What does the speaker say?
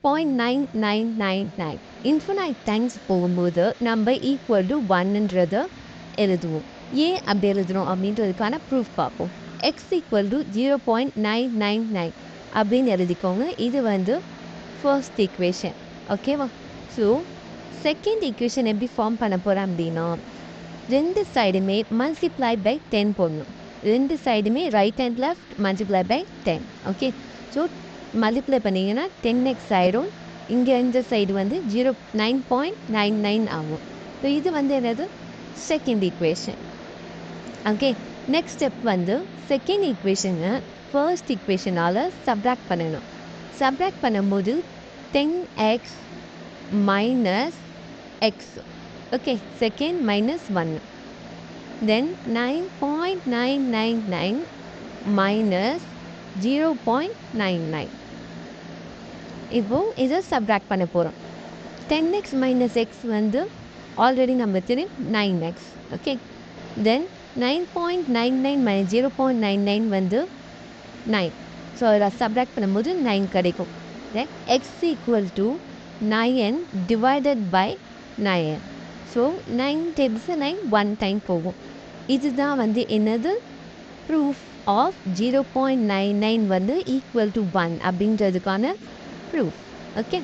0.9999 infinite times போகும்போது நம்ம equal to ஒன்னுன்றதை எழுதுவோம். ஏன் அப்படி எழுதுறோம் அப்படின்றதுக்கான ப்ரூஃப் பார்ப்போம். எக்ஸ் ஈக்குவல் டு 0.999 அப்படின்னு எழுதிக்கோங்க. இது வந்து ஃபர்ஸ்ட் ஈக்குவேஷன். ஓகேவா? ஸோ செகண்ட் ஈக்குவேஷன் எப்படி ஃபார்ம் பண்ண போகிறேன் அப்படின்னா, ரெண்டு சைடுமே மல்டிப்ளை பை 10 போடணும். ரெண்டு சைடுமே right and left multiply by 10. Okay, so multiply பண்ணிங்கன்னா 10x ஆயிடும். இங்கே இந்த சைடு வந்து 9.99 ஆகும். ஸோ இது வந்து என்னது, second equation. Okay, next step வந்து செகண்ட் ஈக்குவேஷனை ஃபர்ஸ்ட் ஈக்குவேஷனால் சப்ராக்ட் பண்ணணும். சப்ராக்ட் பண்ணும்போது 10x minus x. Okay, second minus 1. Then 9.999 minus 0.99. இப்போ இதை சப்ராக்ட் பண்ண போகிறோம். 10x minus x வந்து ஆல்ரெடி நம்ம தெரியும் 9x. ஓகே, தென் 9.99 minus 0.99 வந்து 9. ஸோ அதில் சப்ராக்ட் பண்ணும்போது 9 கிடைக்கும். தென் x equal to 9 divided by 9. So 9 times 9 1 time போகும். இதுதான் வந்து என்னது, ப்ரூஃப் ஆஃப் 0.99 வந்து ஈக்குவல் டு 1 அப்படின்றதுக்கான ப்ரூஃப். ஓகே.